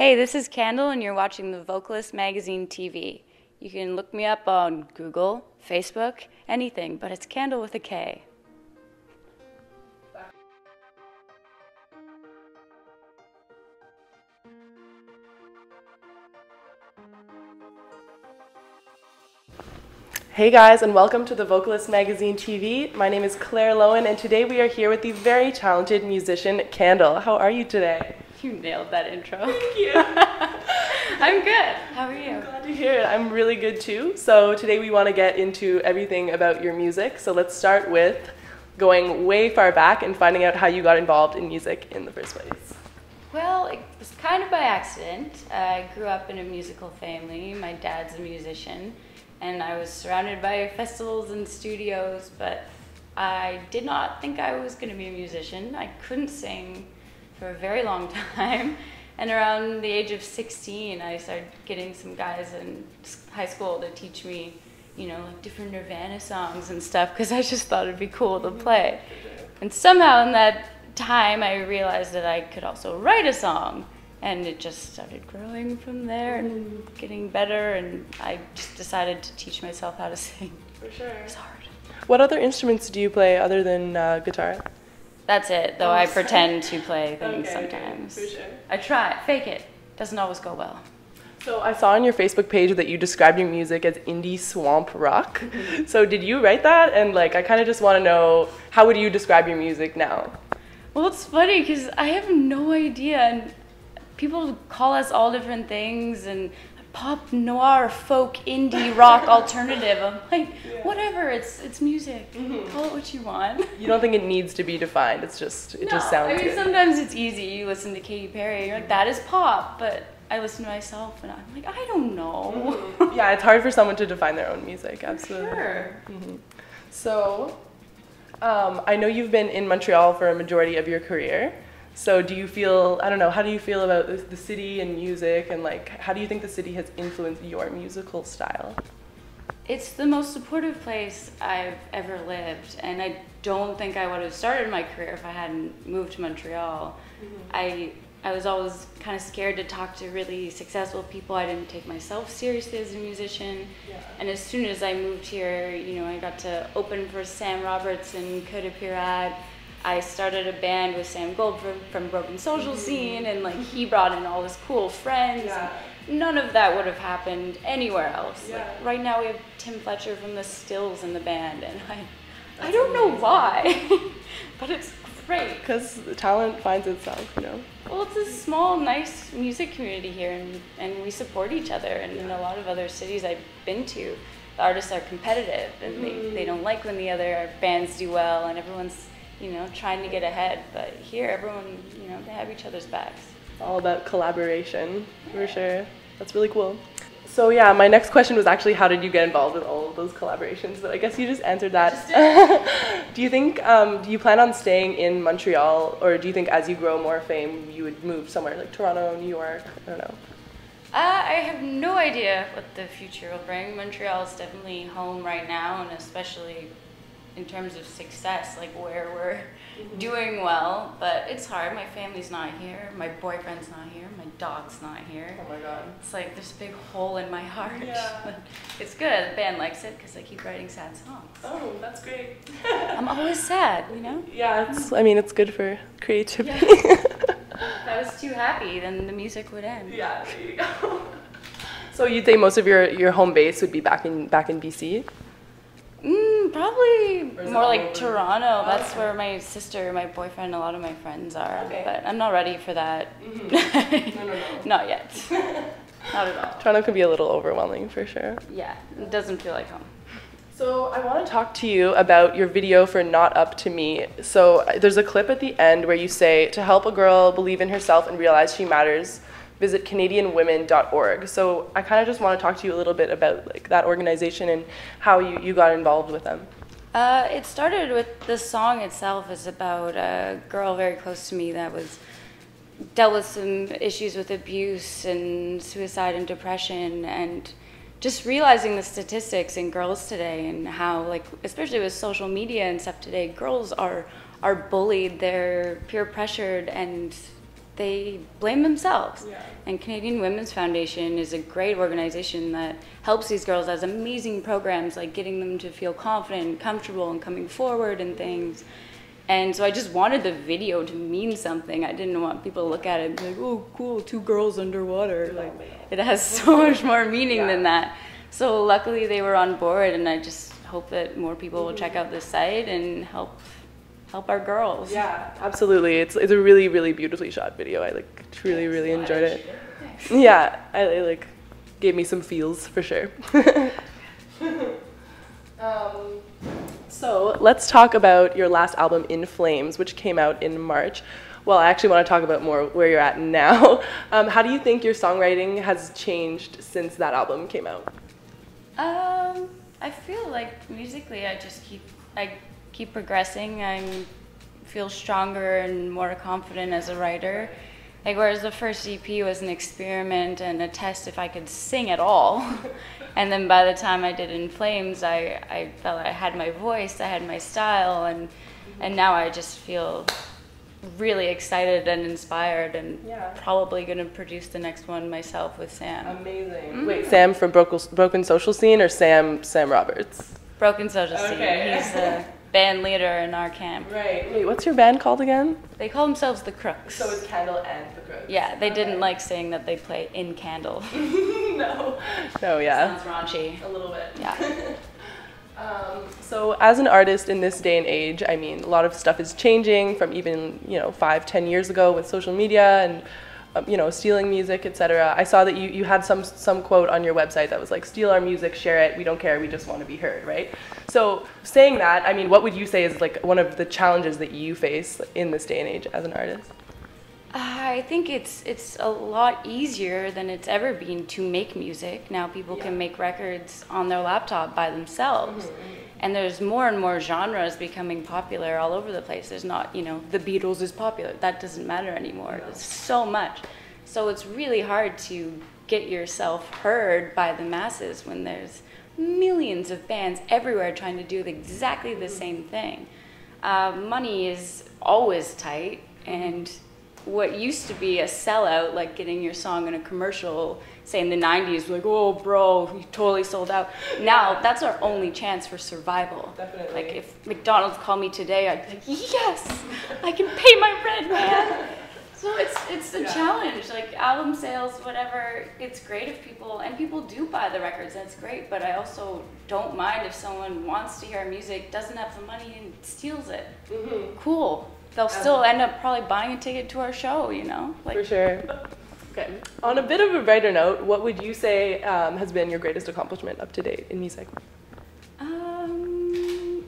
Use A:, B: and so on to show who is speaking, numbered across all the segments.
A: Hey, this is Kendall, and you're watching the Vocalist magazine TV. You can look me up on Google, Facebook, anything, but it's Kandle with a K.
B: Hey guys, and welcome to the Vocalist magazine TV. My name is Claire Lowen, and today we are here with the very talented musician Kendall. How are you today?
A: You nailed that intro.
B: Thank you.
A: I'm good. How are you?
B: I'm glad to hear it. I'm really good too. So today we want to get into everything about your music. So let's start with going way far back and finding out how you got involved in music in the first place.
A: Well, it was kind of by accident. I grew up in a musical family. My dad's a musician, and I was surrounded by festivals and studios, but I did not think I was going to be a musician. I couldn't sing for a very long time, and around the age of 16, I started getting some guys in high school to teach me, like different Nirvana songs and stuff, because I just thought it'd be cool to play. And somehow in that time, I realized that I could also write a song. And it just started growing from there and getting better, and I just decided to teach myself how to sing.
B: For sure.
A: It's hard.
B: What other instruments do you play other than guitar?
A: That's it, though I pretend to play things sometimes.
B: For sure.
A: I try, fake it. Doesn't always go well.
B: So I saw on your Facebook page that you described your music as indie swamp rock. So did you write that? And I kind of just want to know, how would you describe your music now?
A: Well, it's funny because I have no idea. And people call us all different things, and pop, noir, folk, indie, rock, alternative. I'm like, whatever, it's music. Call it what you want.
B: You don't think it needs to be defined, it just sounds good.
A: Sometimes it's easy. You listen to Katy Perry, and you're like, that is pop, but I listen to myself, and I'm like, I don't know.
B: Yeah, it's hard for someone to define their own music, absolutely.
A: Sure.
B: So, I know you've been in Montreal for a majority of your career. So do you feel, I don't know, how do you feel about the city and music, and how do you think the city has influenced your musical style?
A: It's the most supportive place I've ever lived, and I don't think I would have started my career if I hadn't moved to Montreal. I was always kind of scared to talk to really successful people. I didn't take myself seriously as a musician. And as soon as I moved here, I got to open for Sam Roberts and Could Appear At. I started a band with Sam Gold from Broken Social Scene, and he brought in all his cool friends. None of that would have happened anywhere else. Right now we have Tim Fletcher from the Stills in the band, and I don't know why, but it's great.
B: Because the talent finds itself,
A: Well, it's a small, nice music community here, and we support each other. And in a lot of other cities I've been to, the artists are competitive, and they don't like when the other bands do well, and everyone's trying to get ahead. But here, everyone, they have each other's backs.
B: It's all about collaboration, for sure. That's really cool. So yeah, my next question was actually, how did you get involved with all of those collaborations? But I guess you just answered that. Do you think, do you plan on staying in Montreal, or do you think as you grow more fame, you would move somewhere like Toronto, New York? I don't know.
A: I have no idea what the future will bring. Montreal is definitely home right now, and especially in terms of success, where we're doing well, but it's hard. My family's not here, my boyfriend's not here, my dog's not here.
B: Oh my god.
A: It's there's a big hole in my heart.
B: Yeah.
A: It's good, the band likes it because I keep writing sad songs.
B: Oh, that's great.
A: I'm always sad,
B: Yeah, it's good for creativity.
A: Yeah. If I was too happy, then the music would end.
B: Yeah, there you go. So you'd say most of your home base would be back in BC?
A: Probably more like Toronto. That's where my sister, my boyfriend, a lot of my friends are.
B: Okay.
A: But I'm not ready for that.
B: No.
A: Not yet. Not at all.
B: Toronto can be a little overwhelming, for sure.
A: Yeah, it doesn't feel like home.
B: So I want to talk to you about your video for Not Up to Me. So there's a clip at the end where you say, to help a girl believe in herself and realize she matters, visit canadianwomen.org. So I kind of just want to talk to you a little bit about that organization and how you got involved with them.
A: It started with the song itself. Is about a girl very close to me that dealt with some issues with abuse and suicide and depression, and just realizing the statistics in girls today, and how especially with social media and stuff today, girls are bullied, they're peer pressured, and they blame themselves.
B: Yeah.
A: And Canadian Women's Foundation is a great organization that helps these girls, has amazing programs like getting them to feel confident and comfortable and coming forward and things. And so I just wanted the video to mean something. I didn't want people to look at it and be like, oh, cool, 2 girls underwater. Like, it has so much more meaning than that. So luckily they were on board, and I just hope that more people will check out this site and help our girls.
B: Yeah, absolutely. It's a really, really beautifully shot video. I like truly, really enjoyed it. Yeah, I like gave me some feels for sure. So let's talk about your last album, In Flames, which came out in March. Well, I actually want to talk about more where you're at now. How do you think your songwriting has changed since that album came out?
A: I feel like musically I keep progressing. I feel stronger and more confident as a writer. Like, whereas the first EP was an experiment and a test if I could sing at all. And then by the time I did In Flames, I felt I had my voice, I had my style, and now I just feel really excited and inspired, and probably going to produce the next one myself with Sam.
B: Amazing. Wait, Sam from Broken Social Scene or Sam Roberts?
A: Broken Social Scene. He's the band leader in our camp.
B: Right. Wait, what's your band called again?
A: They call themselves the Crooks.
B: So it's Kandle and the Crooks.
A: Yeah, they didn't like saying that they play in Kandle.
B: No, yeah.
A: Sounds raunchy.
B: A little bit.
A: Yeah.
B: So as an artist in this day and age, I mean, a lot of stuff is changing from even, 5-10 years ago with social media and, stealing music, etc. I saw that you had some quote on your website that was like, steal our music, share it, we don't care, we just want to be heard, right? So saying that, I mean, what would you say is like one of the challenges that you face in this day and age as an artist?
A: I think it's a lot easier than it's ever been to make music. Now people can make records on their laptop by themselves. And there's more and more genres becoming popular all over the place. There's not, the Beatles is popular. That doesn't matter anymore. There's so much. So it's really hard to get yourself heard by the masses when there's millions of bands everywhere trying to do exactly the same thing. Money is always tight, and what used to be a sellout, like getting your song in a commercial, say in the 90s, like, oh, bro, you totally sold out. Now, that's our only chance for survival.
B: Definitely.
A: Like, if McDonald's called me today, I'd be like, yes, I can pay my rent, man. So it's a challenge. Like, album sales, whatever, it's great if people do buy the records, that's great, but I also don't mind if someone wants to hear music, doesn't have the money, and steals it. Cool. They'll still end up probably buying a ticket to our show, Like,
B: for sure. Okay. On a bit of a brighter note, what would you say has been your greatest accomplishment up to date in music?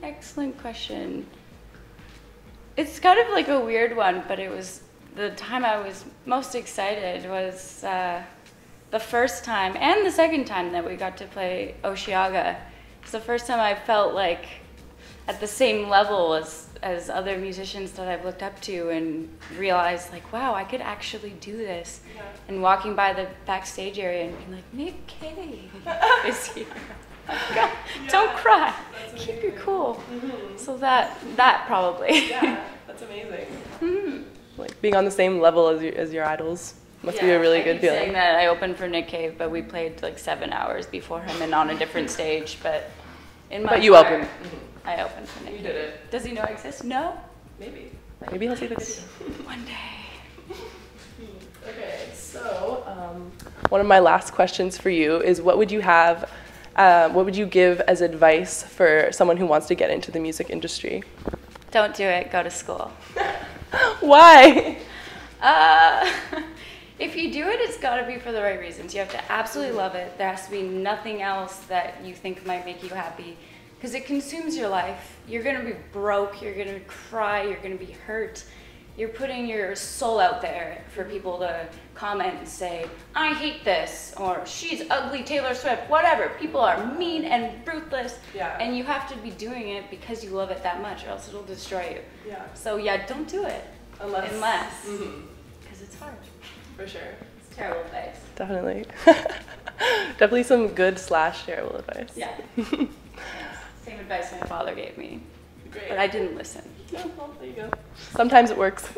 A: Excellent question. It's kind of like a weird one, but it was the time I was most excited was the first time and the second time that we got to play Osheaga. It's the first time I felt like at the same level as other musicians that I've looked up to, and realized like, wow, I could actually do this. And walking by the backstage area and being like, Nick Kay is here. God, don't cry. Keep your cool. So that probably.
B: Yeah, that's amazing. Like being on the same level as your idols must be a really good feeling.
A: Saying that I opened for Nick Cave, but we played like 7 hours before him and on a different stage. But in my
B: you
A: heart,
B: opened.
A: I opened for Nick Cave.
B: You did it.
A: Does he know I exist? No.
B: Maybe. Maybe he'll see the video.
A: One day.
B: Okay, so one of my last questions for you is, what would you give as advice for someone who wants to get into the music industry?
A: Don't do it. Go to school.
B: Why?
A: If you do it, it's got to be for the right reasons. You have to absolutely love it. There has to be nothing else that you think might make you happy, because it consumes your life. You're going to be broke. You're going to cry. You're going to be hurt. You're putting your soul out there for people to comment and say, I hate this, or she's ugly Taylor Swift, whatever. People are mean and ruthless, and you have to be doing it because you love it that much, or else it'll destroy you. So don't do it. Unless. Because it's hard.
B: For sure.
A: It's terrible advice.
B: Definitely. Definitely some good / terrible advice.
A: Yeah. Same advice my father gave me.
B: Great.
A: But I didn't listen.
B: Yeah, well, there you go. Sometimes it works.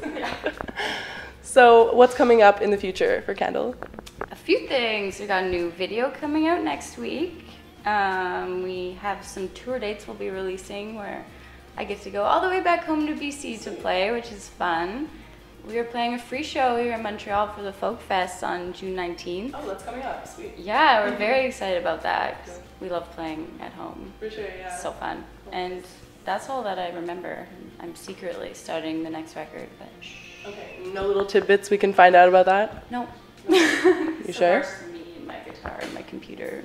B: So what's coming up in the future for Kendall?
A: A few things. We got a new video coming out next week. We have some tour dates we'll be releasing where I get to go all the way back home to BC to play, which is fun. We are playing a free show here in Montreal for the Folk Fest on June 19th.
B: Oh, that's coming up. Sweet.
A: Yeah, we're very excited about that 'cause we love playing at home.
B: For sure, yeah.
A: It's so fun. And that's all that I remember. I'm secretly starting the next record, but shh.
B: Okay, no little tidbits we can find out about that?
A: No.
B: You sure?
A: It's me and my guitar and my computer.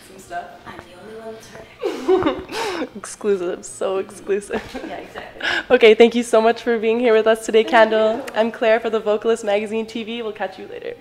B: Some stuff.
A: I'm the only one that's heard.
B: Exclusive, so exclusive.
A: Yeah, exactly.
B: Okay, thank you so much for being here with us today, Kandle. I'm Claire for the Vocalist Magazine TV. We'll catch you later.